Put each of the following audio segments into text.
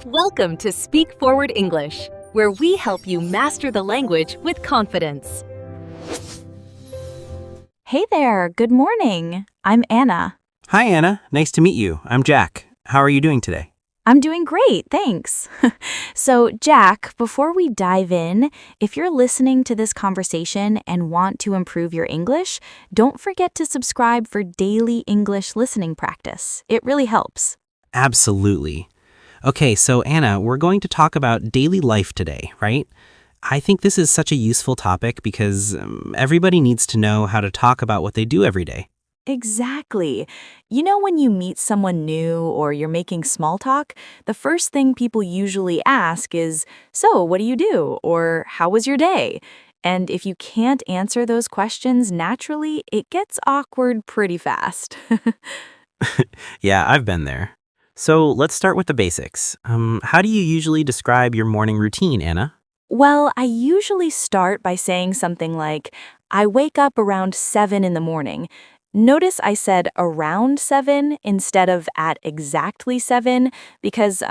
Welcome to Speak Forward English, where we help you master the language with confidence. Hey there, good morning. I'm Anna. Hi, Anna. Nice to meet you. I'm Jack. How are you doing today? I'm doing great, thanks. So, Jack, before we dive in, if you're listening to this conversation and want to improve your English, don't forget to subscribe for daily English listening practice. It really helps. Absolutely. Okay, so Anna, we're going to talk about daily life today, right? I think this is such a useful topic because everybody needs to know how to talk about what they do every day. Exactly. You know, when you meet someone new or you're making small talk, the first thing people usually ask is, "So, what do you do?" or "How was your day?" And if you can't answer those questions naturally, it gets awkward pretty fast. Yeah, I've been there. So let's start with the basics. How do you usually describe your morning routine, Anna? Well, I usually start by saying something like, I wake up around 7 in the morning. Notice I said around 7 instead of at exactly 7 because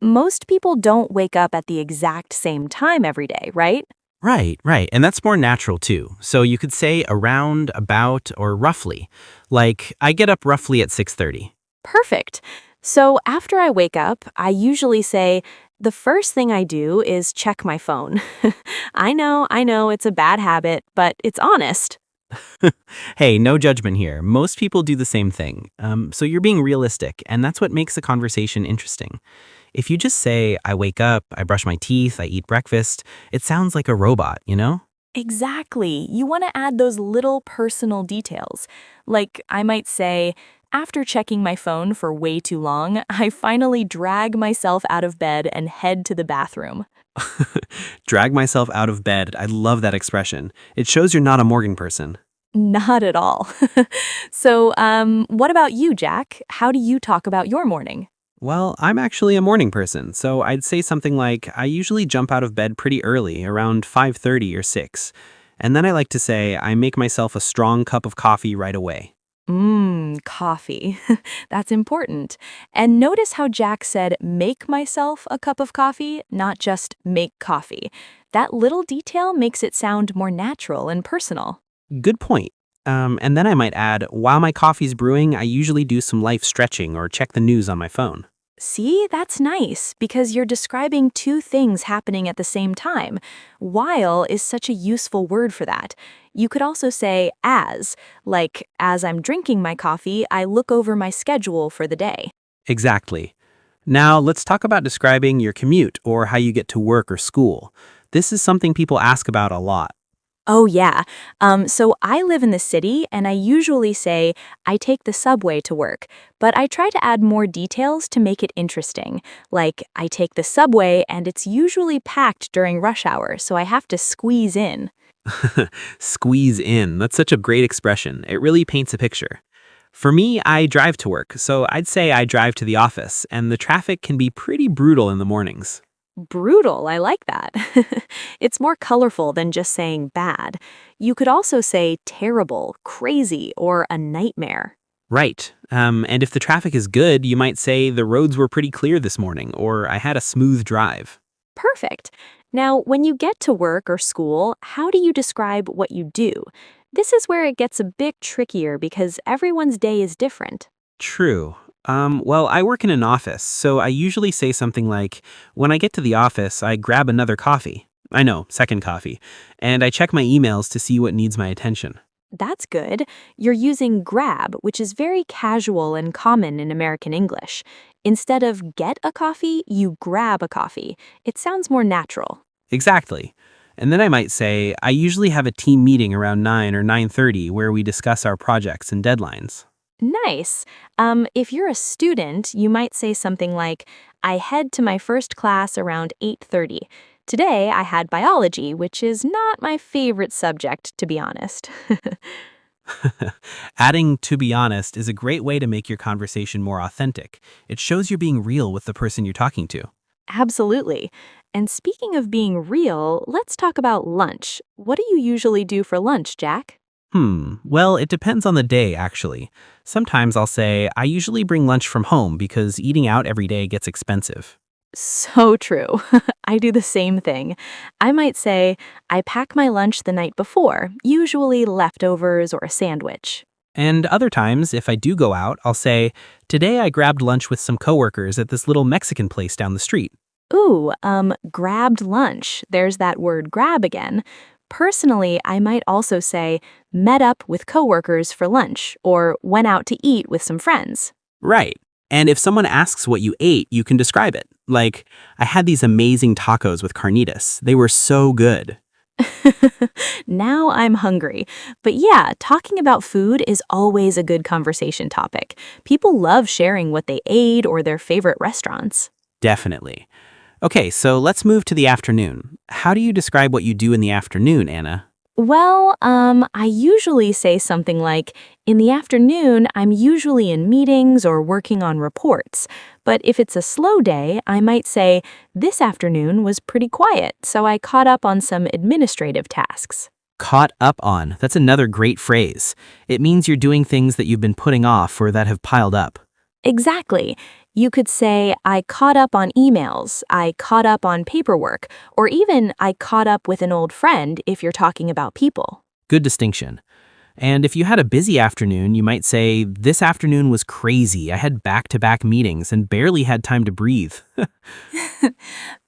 most people don't wake up at the exact same time every day, right? Right. And that's more natural too. So you could say around, about, or roughly. Like, I get up roughly at 6:30. Perfect. So after I wake up, I usually say, the first thing I do is check my phone. I know, it's a bad habit, but it's honest. Hey, no judgment here. Most people do the same thing. So you're being realistic, and that's what makes the conversation interesting. If you just say, I wake up, I brush my teeth, I eat breakfast, it sounds like a robot, you know? Exactly. You want to add those little personal details. Like, I might say, after checking my phone for way too long, I finally drag myself out of bed and head to the bathroom. Drag myself out of bed. I love that expression. It shows you're not a morning person. Not at all. So, what about you, Jack? How do you talk about your morning? Well, I'm actually a morning person, so I'd say something like, I usually jump out of bed pretty early, around 5:30 or 6. And then I like to say, I make myself a strong cup of coffee right away. Coffee. That's important. And notice how Jack said, make myself a cup of coffee, not just make coffee. That little detail makes it sound more natural and personal. Good point. And then I might add, while my coffee's brewing, I usually do some life stretching or check the news on my phone. See, that's nice because you're describing two things happening at the same time. While is such a useful word for that. You could also say like as I'm drinking my coffee, I look over my schedule for the day. Exactly. Now, let's talk about describing your commute or how you get to work or school. This is something people ask about a lot. Oh, yeah. So I live in the city, and I usually say I take the subway to work, but I try to add more details to make it interesting. Like, I take the subway, and it's usually packed during rush hour, so I have to squeeze in. Squeeze in. That's such a great expression. It really paints a picture. For me, I drive to work, so I'd say I drive to the office, and the traffic can be pretty brutal in the mornings. Brutal, I like that. It's more colorful than just saying bad. You could also say terrible, crazy, or a nightmare. Right. And if the traffic is good, you might say the roads were pretty clear this morning, or I had a smooth drive. Perfect. Now, when you get to work or school, how do you describe what you do? This is where it gets a bit trickier because everyone's day is different. True. Well, I work in an office, so I usually say something like, when I get to the office, I grab another coffee. I know, second coffee. And I check my emails to see what needs my attention. That's good. You're using grab, which is very casual and common in American English. Instead of get a coffee, you grab a coffee. It sounds more natural. Exactly. And then I might say, I usually have a team meeting around 9 or 9:30 where we discuss our projects and deadlines. Nice. If you're a student, you might say something like, I head to my first class around 8:30. Today, I had biology, which is not my favorite subject, to be honest. Adding "to be honest" is a great way to make your conversation more authentic. It shows you're being real with the person you're talking to. Absolutely. And speaking of being real, let's talk about lunch. What do you usually do for lunch, Jack? Well, it depends on the day, actually. Sometimes I'll say, I usually bring lunch from home because eating out every day gets expensive. So true. I do the same thing. I might say, I pack my lunch the night before, usually leftovers or a sandwich. And other times, if I do go out, I'll say, today I grabbed lunch with some coworkers at this little Mexican place down the street. Ooh, grabbed lunch. There's that word grab again. Personally, I might also say, met up with coworkers for lunch or went out to eat with some friends. Right. And if someone asks what you ate, you can describe it. Like, I had these amazing tacos with carnitas. They were so good. Now I'm hungry. But yeah, talking about food is always a good conversation topic. People love sharing what they ate or their favorite restaurants. Definitely. Okay, so let's move to the afternoon. How do you describe what you do in the afternoon, Anna? Well, I usually say something like, in the afternoon, I'm usually in meetings or working on reports. But if it's a slow day, I might say, this afternoon was pretty quiet, so I caught up on some administrative tasks. Caught up on. That's another great phrase. It means you're doing things that you've been putting off or that have piled up. Exactly. You could say, I caught up on emails, I caught up on paperwork, or even I caught up with an old friend if you're talking about people. Good distinction. And if you had a busy afternoon, you might say, this afternoon was crazy. I had back-to-back meetings and barely had time to breathe.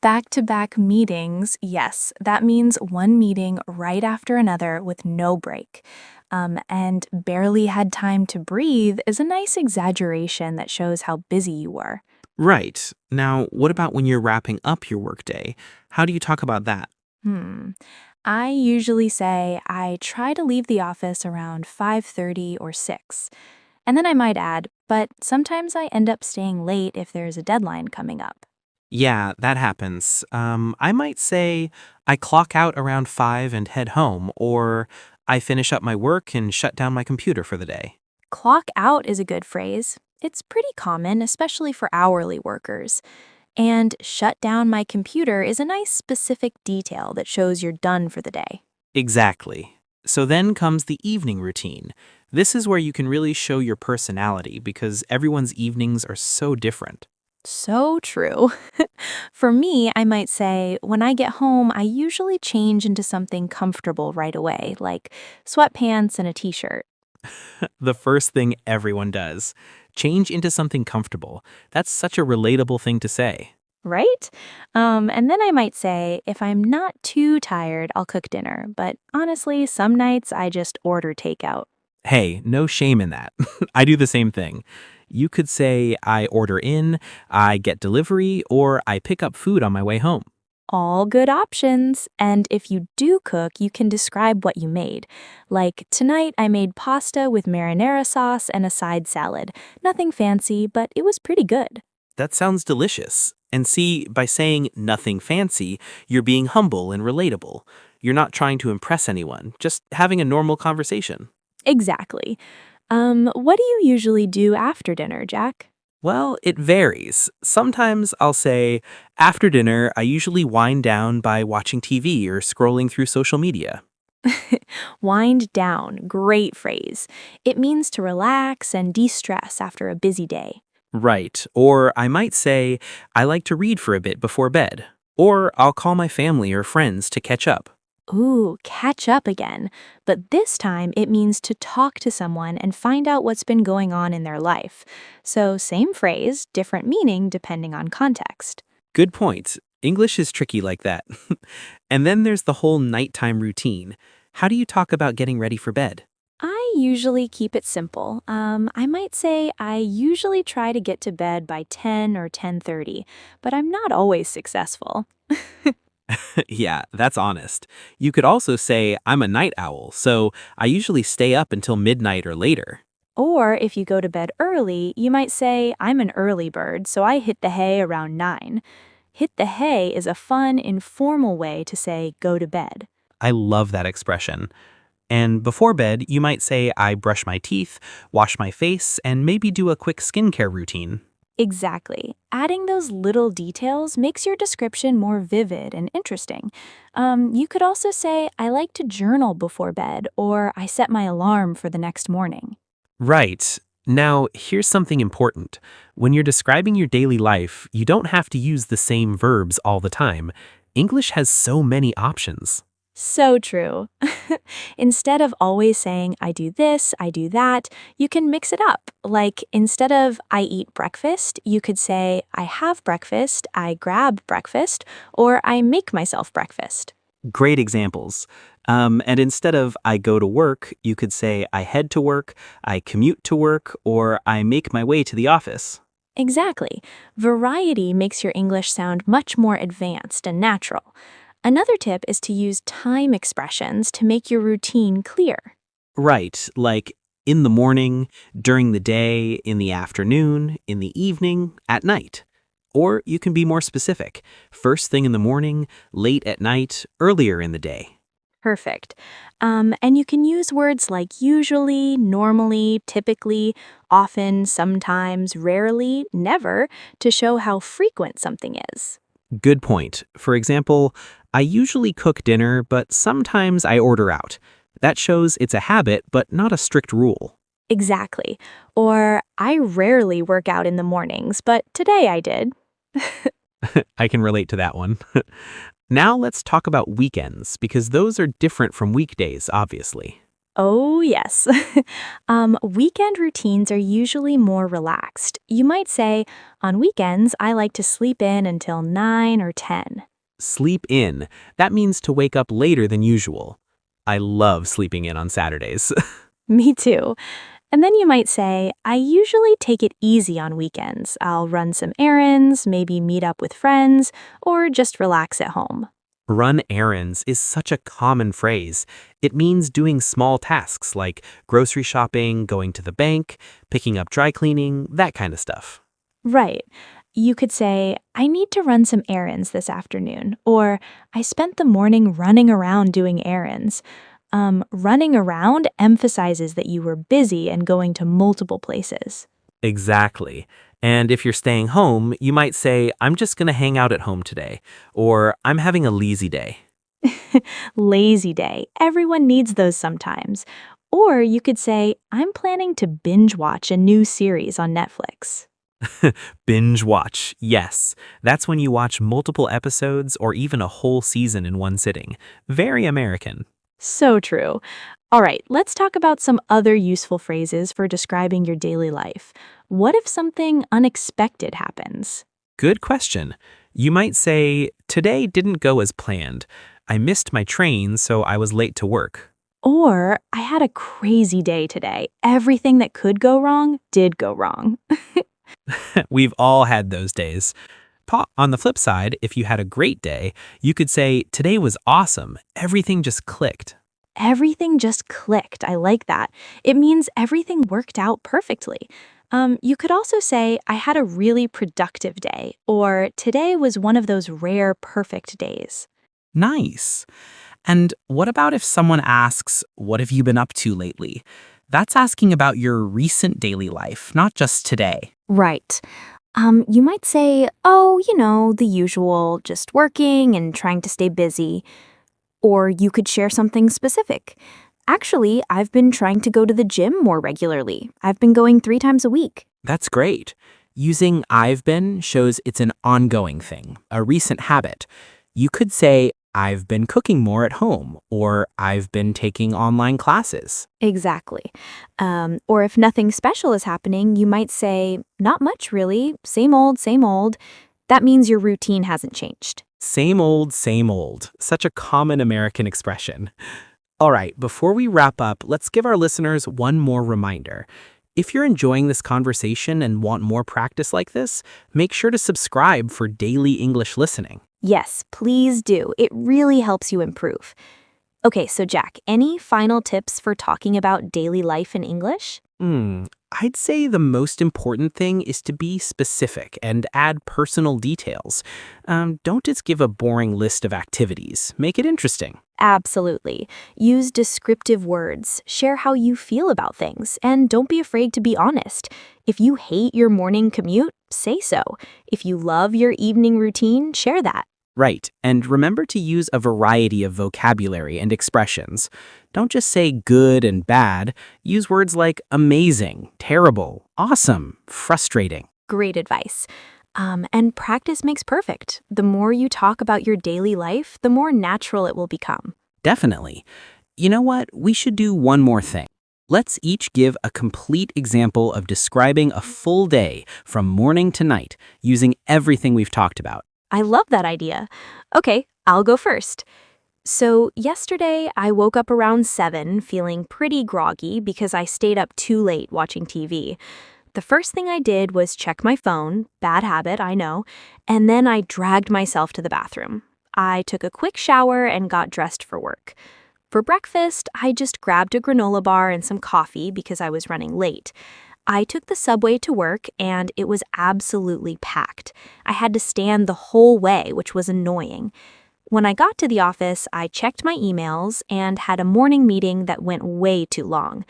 Back-to-back meetings, yes, that means one meeting right after another with no break. And barely had time to breathe is a nice exaggeration that shows how busy you were. Right. Now, what about when you're wrapping up your workday? How do you talk about that? Hmm. I usually say I try to leave the office around 5:30 or 6. And then I might add, but sometimes I end up staying late if there's a deadline coming up. Yeah, that happens. I might say I clock out around 5 and head home, or I finish up my work and shut down my computer for the day. Clock out is a good phrase. It's pretty common, especially for hourly workers. And shut down my computer is a nice specific detail that shows you're done for the day. Exactly. So then comes the evening routine. This is where you can really show your personality because everyone's evenings are so different. So true. For me, I might say, when I get home, I usually change into something comfortable right away, like sweatpants and a t-shirt. The first thing everyone does. Change into something comfortable. That's such a relatable thing to say. Right? And then I might say, if I'm not too tired, I'll cook dinner. But honestly, some nights I just order takeout. Hey, no shame in that. I do the same thing. You could say I order in, I get delivery, or I pick up food on my way home. All good options. And if you do cook, you can describe what you made. Like, tonight I made pasta with marinara sauce and a side salad. Nothing fancy, but it was pretty good. That sounds delicious. And see, by saying nothing fancy, you're being humble and relatable. You're not trying to impress anyone, just having a normal conversation. Exactly. What do you usually do after dinner, Jack? Well, it varies. Sometimes I'll say, after dinner, I usually wind down by watching TV or scrolling through social media. Wind down. Great phrase. It means to relax and de-stress after a busy day. Right. Or I might say, I like to read for a bit before bed. Or I'll call my family or friends to catch up. Ooh, catch up again. But this time it means to talk to someone and find out what's been going on in their life. So, same phrase, different meaning depending on context. Good point. English is tricky like that. And then there's the whole nighttime routine. How do you talk about getting ready for bed? I usually keep it simple. I might say I usually try to get to bed by 10 or 10:30, but I'm not always successful. Yeah, that's honest. You could also say, I'm a night owl, so I usually stay up until midnight or later. Or if you go to bed early, you might say, I'm an early bird, so I hit the hay around 9. Hit the hay is a fun, informal way to say go to bed. I love that expression. And before bed, you might say, I brush my teeth, wash my face, and maybe do a quick skincare routine. Exactly. Adding those little details makes your description more vivid and interesting. You could also say, I like to journal before bed, or I set my alarm for the next morning. Right. Now, here's something important. When you're describing your daily life, you don't have to use the same verbs all the time. English has so many options. So true. Instead of always saying, I do this, I do that, you can mix it up. Like, instead of I eat breakfast, you could say, I have breakfast, I grab breakfast, or I make myself breakfast. Great examples. And instead of I go to work, you could say I head to work, I commute to work, or I make my way to the office. Exactly. Variety makes your English sound much more advanced and natural. Another tip is to use time expressions to make your routine clear. Right, like in the morning, during the day, in the afternoon, in the evening, at night. Or you can be more specific. First thing in the morning, late at night, earlier in the day. Perfect. And you can use words like usually, normally, typically, often, sometimes, rarely, never to show how frequent something is. Good point. For example, I usually cook dinner, but sometimes I order out. That shows it's a habit, but not a strict rule. Exactly. Or I rarely work out in the mornings, but today I did. I can relate to that one. Now let's talk about weekends, because those are different from weekdays, obviously. Oh, yes. Weekend routines are usually more relaxed. You might say, on weekends, I like to sleep in until 9 or 10. Sleep in. That means to wake up later than usual. I love sleeping in on Saturdays. Me too. And then you might say, I usually take it easy on weekends. I'll run some errands, maybe meet up with friends, or just relax at home. Run errands is such a common phrase. It means doing small tasks like grocery shopping, going to the bank, picking up dry cleaning, that kind of stuff. Right. You could say, I need to run some errands this afternoon, or I spent the morning running around doing errands. Running around emphasizes that you were busy and going to multiple places. Exactly. And if you're staying home, you might say, I'm just going to hang out at home today, or I'm having a lazy day. Lazy day. Everyone needs those sometimes. Or you could say, I'm planning to binge watch a new series on Netflix. Binge watch, yes. That's when you watch multiple episodes or even a whole season in one sitting. Very American. So true. All right, let's talk about some other useful phrases for describing your daily life. What if something unexpected happens? Good question. You might say, today didn't go as planned. I missed my train, so I was late to work. Or, I had a crazy day today. Everything that could go wrong did go wrong. We've all had those days. On the flip side, if you had a great day, you could say, today was awesome. Everything just clicked. Everything just clicked. I like that. It means everything worked out perfectly. You could also say, I had a really productive day, or today was one of those rare perfect days. Nice. And what about if someone asks, what have you been up to lately? That's asking about your recent daily life, not just today. Right. You might say, oh, the usual, just working and trying to stay busy. Or you could share something specific. Actually, I've been trying to go to the gym more regularly. I've been going 3 times a week. That's great. Using I've been shows it's an ongoing thing, a recent habit. You could say, I've been cooking more at home, or I've been taking online classes. Exactly. Or if nothing special is happening, you might say, not much really, same old, same old. That means your routine hasn't changed. Same old, same old. Such a common American expression. All right, before we wrap up, let's give our listeners one more reminder. If you're enjoying this conversation and want more practice like this, make sure to subscribe for daily English listening. Yes, please do. It really helps you improve. Okay, so Jack, any final tips for talking about daily life in English? I'd say the most important thing is to be specific and add personal details. Don't just give a boring list of activities. Make it interesting. Absolutely. Use descriptive words, share how you feel about things, and don't be afraid to be honest. If you hate your morning commute, say so. If you love your evening routine, share that. Right, and remember to use a variety of vocabulary and expressions. Don't just say good and bad. Use words like amazing, terrible, awesome, frustrating. Great advice. And practice makes perfect. The more you talk about your daily life, the more natural it will become. Definitely. You know what? We should do one more thing. Let's each give a complete example of describing a full day from morning to night using everything we've talked about. I love that idea. Okay, I'll go first. So, yesterday I woke up around 7 feeling pretty groggy because I stayed up too late watching TV. The first thing I did was check my phone, bad habit, I know, and then I dragged myself to the bathroom. I took a quick shower and got dressed for work. For breakfast, I just grabbed a granola bar and some coffee because I was running late. I took the subway to work and it was absolutely packed. I had to stand the whole way, which was annoying. When I got to the office, I checked my emails and had a morning meeting that went way too long.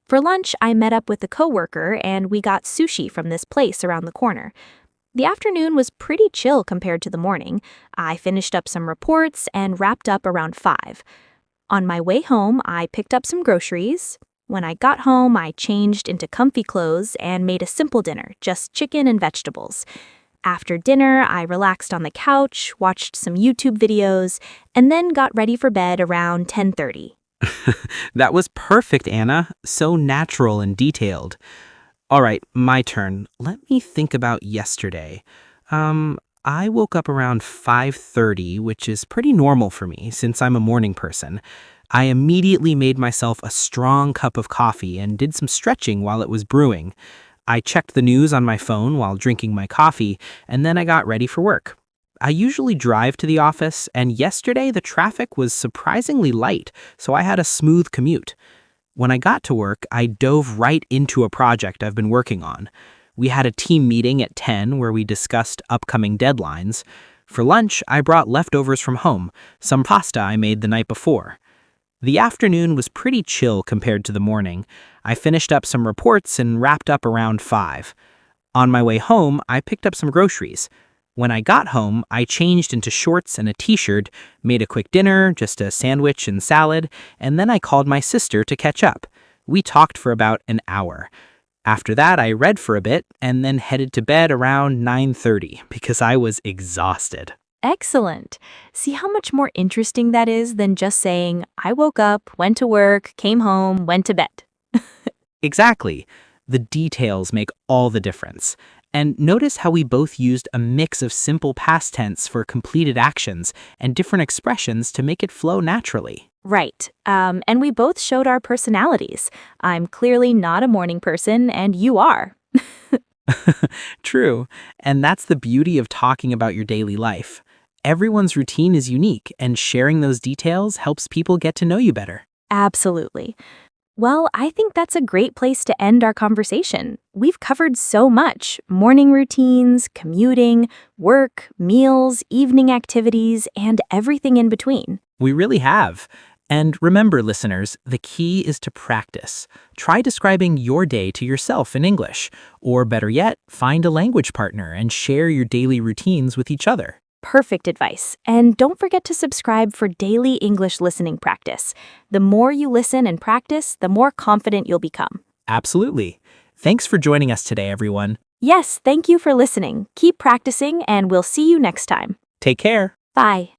For lunch, I met up with a coworker and we got sushi from this place around the corner. The afternoon was pretty chill compared to the morning. I finished up some reports and wrapped up around 5. On my way home, I picked up some groceries. When I got home, I changed into comfy clothes and made a simple dinner, just chicken and vegetables. After dinner, I relaxed on the couch, watched some YouTube videos, and then got ready for bed around 10:30. That was perfect, Anna. So natural and detailed. All right, my turn. Let me think about yesterday. I woke up around 5:30, which is pretty normal for me since I'm a morning person. I immediately made myself a strong cup of coffee and did some stretching while it was brewing. I checked the news on my phone while drinking my coffee, and then I got ready for work. I usually drive to the office, and yesterday the traffic was surprisingly light, so I had a smooth commute. When I got to work, I dove right into a project I've been working on. We had a team meeting at 10 where we discussed upcoming deadlines. For lunch, I brought leftovers from home, some pasta I made the night before. The afternoon was pretty chill compared to the morning. I finished up some reports and wrapped up around 5. On my way home, I picked up some groceries. When I got home, I changed into shorts and a t-shirt, made a quick dinner, just a sandwich and salad, and then I called my sister to catch up. We talked for about an hour. After that, I read for a bit and then headed to bed around 9:30 because I was exhausted. Excellent. See how much more interesting that is than just saying, I woke up, went to work, came home, went to bed. Exactly. The details make all the difference. And notice how we both used a mix of simple past tense for completed actions and different expressions to make it flow naturally. Right. And we both showed our personalities. I'm clearly not a morning person, and you are. True. And that's the beauty of talking about your daily life. Everyone's routine is unique, and sharing those details helps people get to know you better. Absolutely. Well, I think that's a great place to end our conversation. We've covered so much: morning routines, commuting, work, meals, evening activities, and everything in between. We really have. And remember, listeners, the key is to practice. Try describing your day to yourself in English, or better yet, find a language partner and share your daily routines with each other. Perfect advice. And don't forget to subscribe for daily English listening practice. The more you listen and practice, the more confident you'll become. Absolutely. Thanks for joining us today, everyone. Yes, thank you for listening. Keep practicing, and we'll see you next time. Take care. Bye.